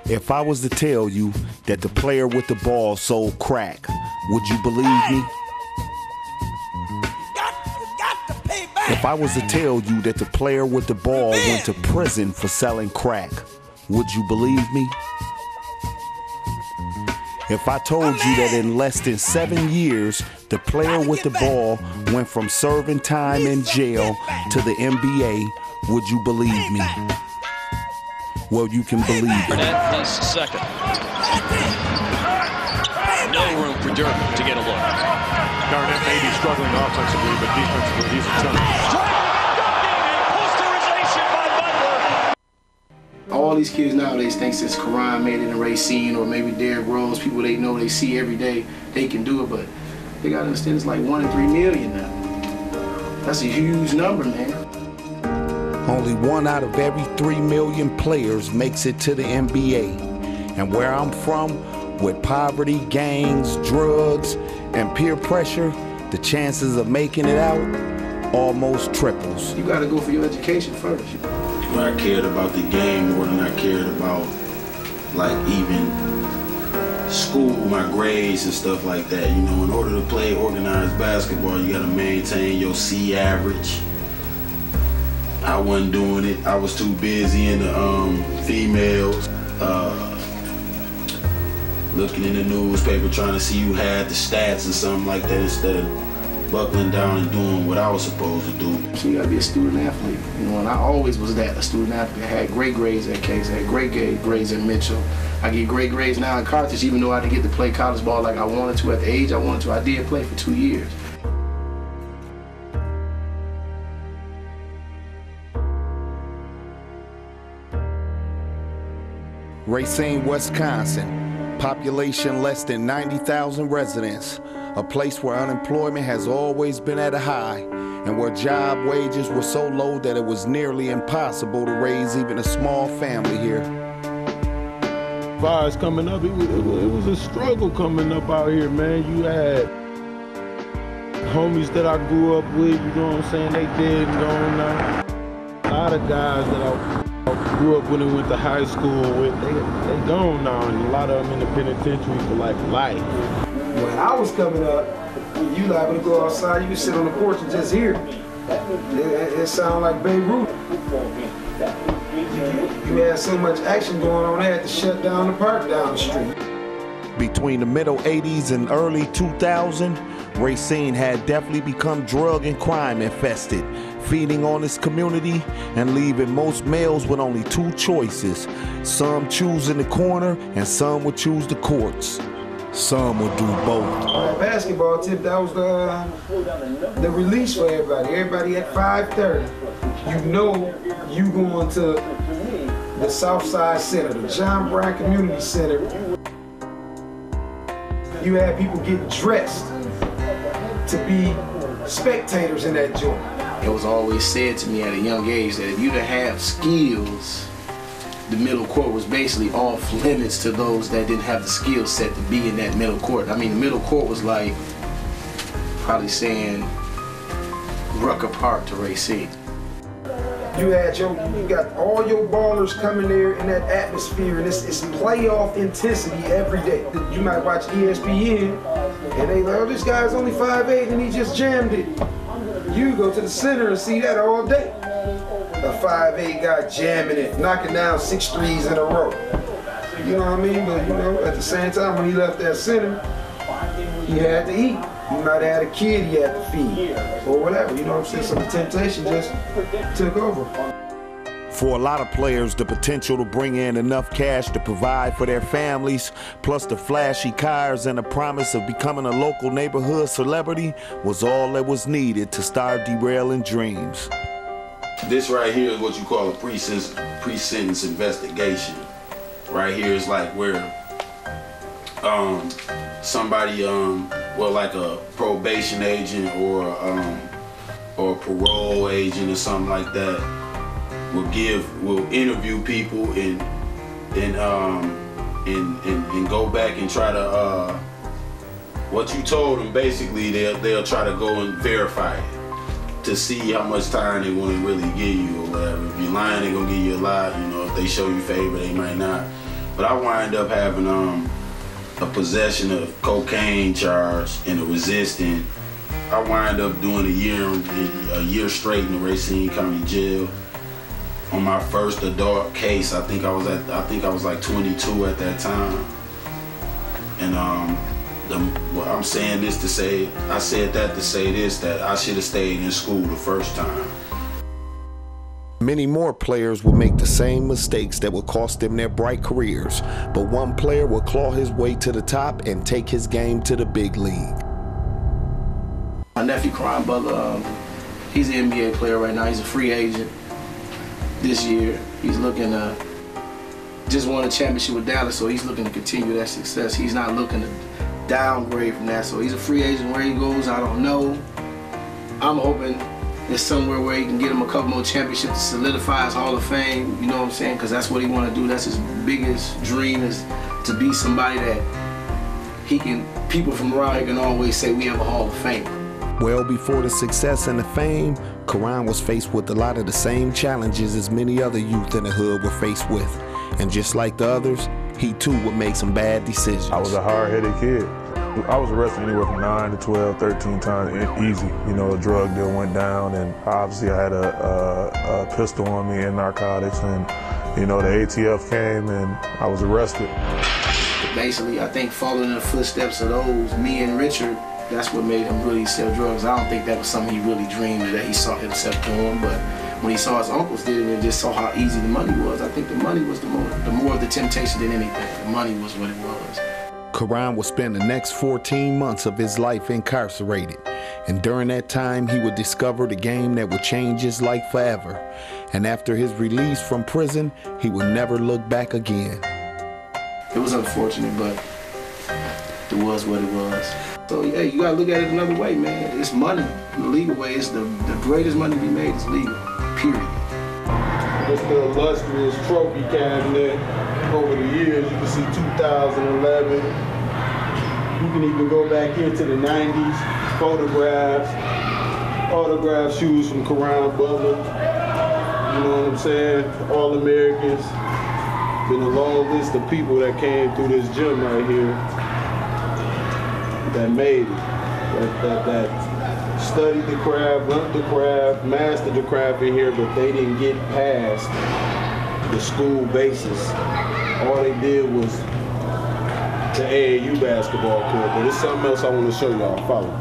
If I was to tell you that the player with the ball sold crack, would you believe me? If I was to tell you that the player with the ball went to prison for selling crack, would you believe me? If I told you that in less than 7 years, the player with the ball went from serving time in jail to the NBA, would you believe me? Well, you can believe it. Burnett, his second. No room for Dirk to get a look. Garnett may be struggling offensively, but defensively, he's a ton. All these kids nowadays think since Karan made it in Racine or maybe Derrick Rose, people they know they see every day, they can do it, but they gotta understand it's like 1 in 3 million now. That's a huge number, man. Only 1 out of every 3 million players makes it to the NBA. And where I'm from, with poverty, gangs, drugs, and peer pressure, the chances of making it out almost triples. You gotta go for your education first. Where I cared about the game more than I cared about, like, even school, my grades and stuff like that. You know, in order to play organized basketball, you gotta maintain your C average. I wasn't doing it. I was too busy in the females, looking in the newspaper, trying to see who had the stats or something like that instead of buckling down and doing what I was supposed to do. So you gotta be a student athlete, you know, and I always was that, a student athlete. I had great grades at Case, I had great grades at Mitchell. I get great grades now in Carthage, even though I didn't get to play college ball like I wanted to at the age I wanted to. I did play for 2 years. Racine, Wisconsin, population less than 90,000 residents. A place where unemployment has always been at a high and where job wages were so low that it was nearly impossible to raise even a small family here. Fires coming up, it was a struggle coming up out here, man. You had homies that I grew up with, you know what I'm saying, they dead and gone now. A lot of guys that I grew up with and went to high school with, they gone now, and a lot of them in the penitentiary for like life. When I was coming up, you liable to go outside, you could sit on the porch and just hear it. It sounded like Beirut. You had so much action going on, they had to shut down the park down the street. Between the middle 80s and early 2000, Racine had definitely become drug and crime infested, feeding on its community and leaving most males with only 2 choices. Some choosing the corner and some would choose the courts. Some would do both. On that basketball tip, that was the release for everybody. Everybody at 5:30, you know you going to the Southside Center, the John Brown Community Center. You had people getting dressed to be spectators in that joint. It was always said to me at a young age that if you didn't have skills, the middle court was basically off limits to those that didn't have the skill set to be in that middle court. I mean, the middle court was like probably saying Rucker Park to Racine. You got all your ballers coming there in that atmosphere, and it's playoff intensity every day. You might watch ESPN, and they like, oh, this guy's only 5'8", and he just jammed it. You go to the center and see that all day. A 5'8" guy jamming it, knocking down 6 threes in a row. You know what I mean? But you know, at the same time, when he left that center, he had to eat. He might have had a kid he had to feed, or whatever. You know what I'm saying? So the temptation just took over. For a lot of players, the potential to bring in enough cash to provide for their families, plus the flashy cars and the promise of becoming a local neighborhood celebrity, was all that was needed to start derailing dreams. This right here is what you call a pre-sentence investigation. Right here is like where somebody, well, like a probation agent or a parole agent or something like that will interview people and go back and try to what you told them. Basically, they'll try to go and verify it to see how much time they want to really give you or whatever. If you're lying, they're gonna give you a lie. You know, if they show you favor, they might not. But I wind up having a possession of cocaine charge and a resisting. I wind up doing a year straight in the Racine County Jail. On my first adult case, I think I was like 22 at that time. And I'm saying this to say, I said that to say this, that I should have stayed in school the first time. Many more players will make the same mistakes that will cost them their bright careers, but one player will claw his way to the top and take his game to the big league. My nephew, Crime Butler, he's an NBA player right now. He's a free agent this year. He's looking to just won a championship with Dallas, so he's looking to continue that success. He's not looking to downgrade from that, so he's a free agent. Where he goes, I don't know. I'm hoping there's somewhere where he can get him a couple more championships to solidify his Hall of Fame, you know what I'm saying? Because that's what he want to do. That's his biggest dream, is to be somebody that people from around here can always say we have a Hall of Fame. Well before the success and the fame, Karan was faced with a lot of the same challenges as many other youth in the hood were faced with. And just like the others, he too would make some bad decisions. I was a hard-headed kid. I was arrested anywhere from 9 to 12, 13 times, easy. You know, a drug deal went down, and obviously I had a pistol on me and narcotics, and you know, the ATF came and I was arrested. Basically, I think following in the footsteps of those, me and Richard, that's what made him really sell drugs. I don't think that was something he really dreamed that he saw himself doing, but when he saw his uncles did it and just saw how easy the money was, I think the money was the more of the temptation than anything. The money was what it was. Karan would spend the next 14 months of his life incarcerated. And during that time, he would discover the game that would change his life forever. And after his release from prison, he would never look back again. It was unfortunate, but it was what it was. So, yeah, you gotta look at it another way, man. It's money. The legal way is the greatest money to be made is legal, period. It's the illustrious trophy cabinet. Over the years, you can see 2011. You can even go back here to the 90s, photographs, autographed shoes from Karan Butler. You know what I'm saying? All-Americans. Been a long list of people that came through this gym right here that made it, that studied the craft, learned the craft, mastered the craft in here, but they didn't get past the school basis. All they did was the AAU basketball court, but it's something else I want to show y'all. Follow.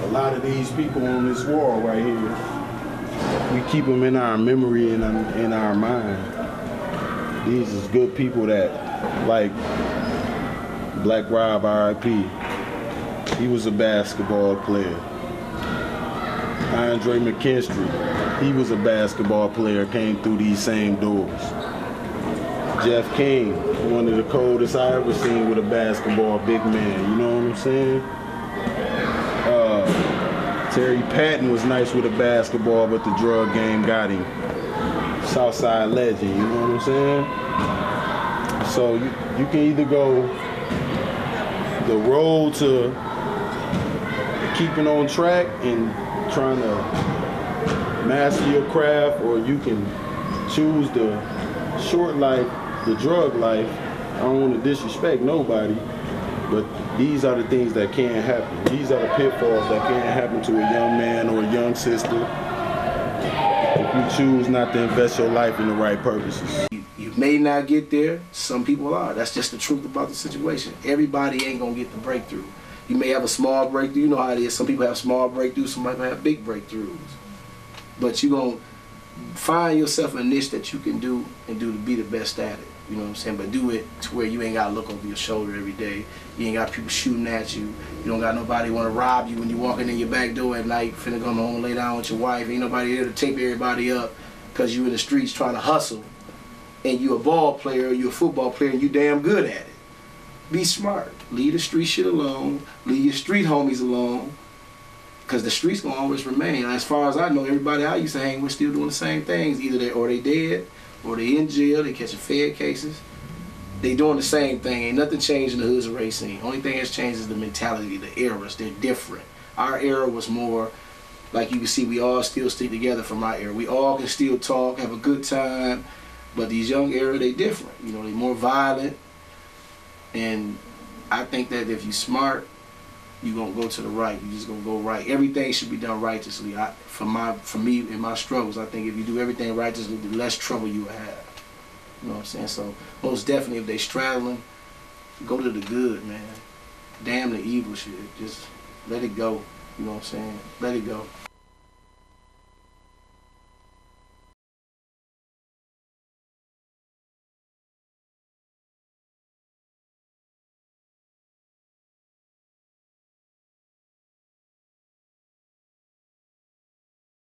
A lot of these people on this wall right here, we keep them in our memory and in our mind. These is good people that, like Black Rob, R.I.P. He was a basketball player. Andre McKinstry, he was a basketball player, came through these same doors. Jeff King, one of the coldest I ever seen with a basketball big man, you know what I'm saying? Terry Patton was nice with a basketball, but the drug game got him. Southside legend, you know what I'm saying? So you can either go the road to keeping on track and trying to master your craft, or you can choose the short life, the drug life. I don't want to disrespect nobody, but these are the things that can't happen. These are the pitfalls that can't happen to a young man or a young sister if you choose not to invest your life in the right purposes. You may not get there. Some people are. That's just the truth about the situation. Everybody ain't gonna get the breakthrough. You may have a small breakthrough. You know how it is. Some people have small breakthroughs. Some people have big breakthroughs. But you're going to find yourself a niche that you can do and do to be the best at it. You know what I'm saying? But do it to where you ain't got to look over your shoulder every day. You ain't got people shooting at you. You don't got nobody want to rob you when you walking in your back door at night, finna come home and lay down with your wife. Ain't nobody there to tape everybody up because you in the streets trying to hustle. And you a ball player or you a football player and you damn good at it. Be smart. Leave the street shit alone. Leave your street homies alone. Because the streets gonna always remain. As far as I know, everybody I used to hang with still doing the same things. Either they dead, or they in jail, they catching Fed cases. They doing the same thing. Ain't nothing changed in the hoods of Racine. Only thing that's changed is the mentality, the eras. They're different. Our era was more like you can see, we all still stick together from my era. We all can still talk, have a good time, but these young era, they different. You know, they more violent, and I think that if you smart, you gonna go to the right. You just gonna go right. Everything should be done righteously. For me in my struggles, I think if you do everything righteously, the less trouble you will have. You know what I'm saying? So most definitely, if they straddling, go to the good, man. Damn the evil shit. Just let it go. You know what I'm saying? Let it go.